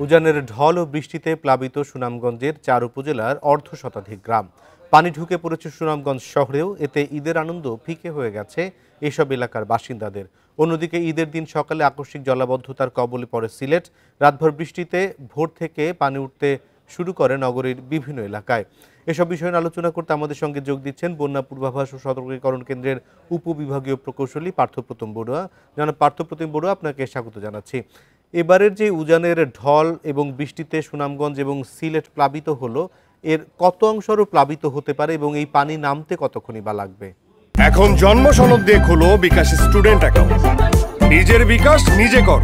উজানের ঢল ও বৃষ্টিতে প্লাবিত সুনামগঞ্জের ৪ উপজেলার অর্ধশতাধিক গ্রাম। পানি ঢুকে পড়েছে সুনামগঞ্জ শহরেও। এতে ঈদের আনন্দ ফিকে হয়ে গেছে এসব এলাকার বাসিন্দাদের। অন্যদিকে ঈদের দিন সকালে আকস্মিক জলাবদ্ধতার কবলে পড়ে সিলেট। রাতভর বৃষ্টিতে ভোর থেকে পানি উঠতে শুরু করে নগরীর বিভিন্ন এলাকায়। এসব বিষয় নিয়ে আলোচনা করতে আমাদের সঙ্গে যোগ দিচ্ছেন বন্যা পূর্বাভাস ও সতর্কীকরণ কেন্দ্রের উপবিভাগীয় প্রকৌশলী পার্থপ্রতিম বড়ুয়া। জনাব পার্থপ্রতিম বড়ুয়া, আপনাকে স্বাগত জানাচ্ছি। এবারের যে উজানের ঢল এবং বৃষ্টিতে সুনামগঞ্জ এবং সিলেট প্লাবিত হলো, এর কত অংশ আরও প্লাবিত হতে পারে এবং এই পানি নামতে কতক্ষণই বা লাগবে? এখন জন্ম সনদ দিয়ে খোলো বিকাশ স্টুডেন্ট অ্যাকাউন্ট। নিজের বিকাশ নিজে কর।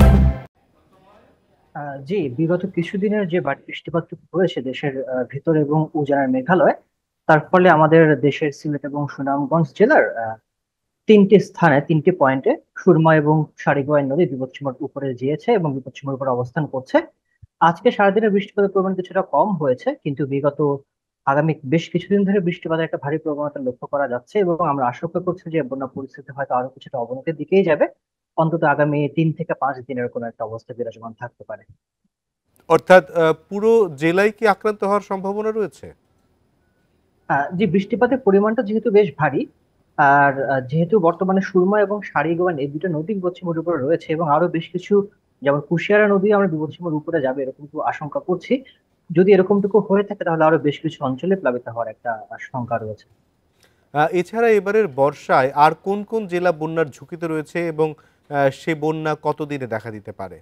জি, বিগত কিছুদিনের যে বৃষ্টিপাত হয়েছে দেশের ভিতর এবং উজানের মেঘালয়, তার ফলে আমাদের দেশের সিলেট এবং সুনামগঞ্জ জেলার তিনটি স্থানে, তিনটি পয়েন্টে সুরমা এবং সারিগোয়াই নদী বিপদসীমার উপরে যেয়েছে এবং বিপদসীমার উপরে অবস্থান করছে। আজকে সারাদিনের বৃষ্টিপাতের পরিমাণ কিছুটা কম হয়েছে, কিন্তু বিগত আগামী বেশ কিছুদিন ধরে বৃষ্টিপাতের একটা ভারী প্রবণতা লক্ষ্য করা যাচ্ছে এবং আমরা আশঙ্কা করছি যে বন্যা পরিস্থিতি হয়তো আরো কিছুটা অবনতির দিকেই যাবে। অন্তত আগামী 3 থেকে 5 দিনের কোনো একটা অবস্থা বিরাজমান থাকতে পারে। অর্থাৎ পুরো জেলায় কি আক্রান্ত হওয়ার সম্ভাবনা রয়েছে? যে বৃষ্টিপাতের পরিমাণটা যেহেতু বেশ ভারী, আর যেহেতু বর্তমানে সুরমা এবং সারিগোয়ান এই দুটো নদী বিপদসীমার উপরে রয়েছে এবং আরো বেশ কিছু, যেমন কুশিয়ারা নদী আমরা বিপদসীমার উপরে যাবে এরকম আশঙ্কা করছি। যদি এরকমটুকু হয়ে থাকে তাহলে আরো বেশ কিছু অঞ্চলে প্লাবিত হওয়ার একটা আশঙ্কা রয়েছে। এছাড়া এবারের বর্ষায় আর কোন কোন জেলা বন্যার ঝুঁকিতে রয়েছে এবং সে বন্যা কতদিনে দেখা দিতে পারে?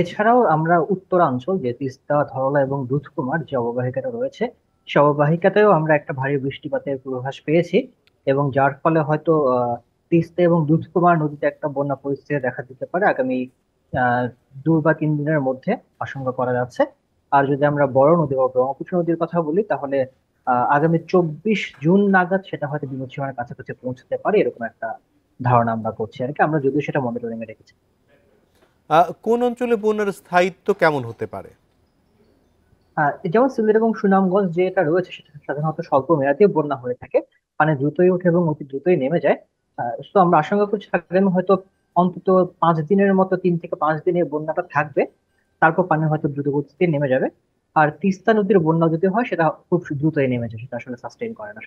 এছাড়াও আমরা উত্তরাঞ্চল, যে তিস্তা, ধরলা এবং দুধকুমার যে অববাহিকাটা রয়েছে, সে অববাহিকাতেও আমরা একটা ভারী বৃষ্টিপাতের পূর্বাভাস পেয়েছি এবং যার ফলে হয়তো তিস্তা এবং দুধকুমার নদীতে একটা বন্যা পরিস্থিতি দেখা দিতে পারে আগামী আহ 2 বা 3 দিনের মধ্যে, আশঙ্কা করা যাচ্ছে। আর যদি আমরা বড় নদী বা ব্রহ্মপুত্র নদীর কথা বলি তাহলে আগামী 24 জুন নাগাদ সেটা হয়তো বিপদসীমার কাছাকাছি পৌঁছতে পারে, এরকম একটা ধারণা আমরা করছি আর কি। আমরা যদিও সেটা মনিটরিং এ রেখেছি। কোন অঞ্চলে বন্যার স্থায়িত্ব কেমন হতে পারে? যেমন সিলেট এবং সুনামগঞ্জ যেটা রয়েছে সেটা সাধারণত স্বল্প মেয়াদী বন্যা হয়ে থাকে, পানি দ্রুতই ওঠে এবং অতি দ্রুতই নেমে যায়। তো আমরা আশঙ্কা করছি আগামী হয়তো অন্তত 5 দিনের মতো, 3 থেকে 5 দিনে বন্যাটা থাকবে, তারপর পানি হয়তো দ্রুত গতিতে নেমে যাবে। আর তিস্তা নদীর বন্যা যদি হয় সেটা খুব দ্রুতই নেমে যায়, সেটা আসলে সাস্টেইন করে না।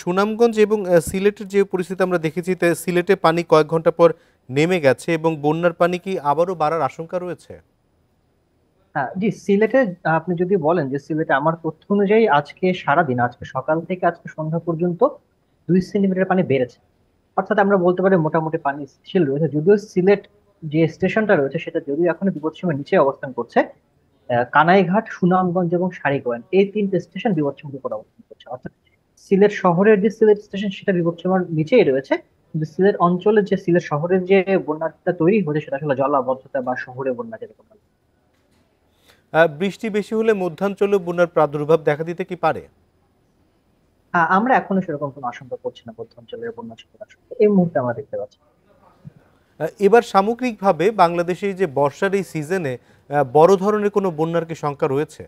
সুনামগঞ্জ এবং সিলেটের যে পরিস্থিতি আমরা দেখেছি, সিলেটে পানি কয়েক ঘন্টা পর নেমে গেছে এবং বন্যার পানি কি আবারও বাড়ার আশঙ্কা রয়েছে? হ্যাঁ জি, সিলেটে আপনি যদি বলেন যে সিলেটে আমার তথ্য অনুযায়ী আজকে সারাদিন, আজকে সকাল থেকে আজকে সন্ধ্যা পর্যন্ত 2 সেন্টিমিটার পানি বেড়েছে। অর্থাৎ আমরা বলতে পারি মোটামুটি পানি স্থির রয়েছে, যদিও সিলেট যে স্টেশনটা রয়েছে সেটা যদিও এখনো বিপদসীমার নিচে অবস্থান করছে। কানাইঘাট, সুনামগঞ্জ এবং সারিগোয়ান এই তিনটে স্টেশন বিপদসীমার উপর অবস্থান করছে। অর্থাৎ সিলেট শহরের যে সিলেট স্টেশন সেটা বিপদসীমার নিচেই রয়েছে, কিন্তু সিলেট অঞ্চলের যে, সিলেট শহরের যে বন্যাটা তৈরি হয়েছে সেটা আসলে জলাবদ্ধতা বা শহরে বন্যা যেরকম বলে। বৃষ্টি বেশি হলে মধ্যাঞ্চলে বন্যার প্রাদুর্ভাব দেখা দিতে কি পারে? আমরা এখনো সেরকম কোনো আশঙ্কা করছি না, মধ্য অঞ্চলের বন্যা ঝুঁকির আশঙ্কা এই মুহূর্তে আমরা দেখতে পাচ্ছি। এবার সামগ্রিকভাবে বাংলাদেশে এই যে বর্ষার এই সিজনে বড় ধরনের কোনো বন্যার কি শঙ্কা রয়েছে?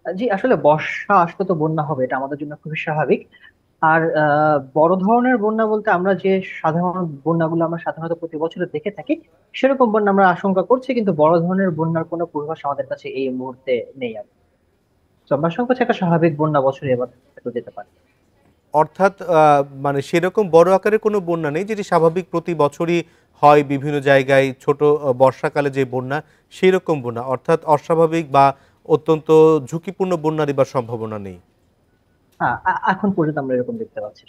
জি, আসলে বর্ষা আসলে তো বন্যা হবে, এটা আমাদের জন্য খুবই স্বাভাবিক। আর বড় ধরনের বন্যা বলতে আমরা যে সাধারণ বন্যাগুলো আমরা সাধারণত প্রতি বছর দেখে থাকি সেরকম বন্যা আমরা আশঙ্কা করছি, কিন্তু বড় ধরনের বন্যার কোনো পূর্বাভাস আমাদের কাছে এই মুহূর্তে নেই। আর তো আমরা আশঙ্কা করছি একটা স্বাভাবিক বন্যা বছরে এবার হয়তো যেতে পারে। অর্থাৎ মানে সেরকম বড় আকারের কোনো বন্যা নেই, যেটি স্বাভাবিক প্রতি বছরই হয় বিভিন্ন জায়গায় ছোট বর্ষাকালে যে বন্যা, সেই রকম বন্যা। অর্থাৎ অস্বাভাবিক বা অত্যন্ত ঝুঁকিপূর্ণ বন্যার এবার সম্ভাবনা নেই। হ্যাঁ, এখন পর্যন্ত আমরা এরকম দেখতে পাচ্ছি।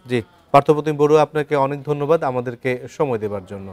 জি, পার্থপ্রতিম বড়ুয়া, আপনাকে অনেক ধন্যবাদ আমাদেরকে সময় দেওয়ার জন্য।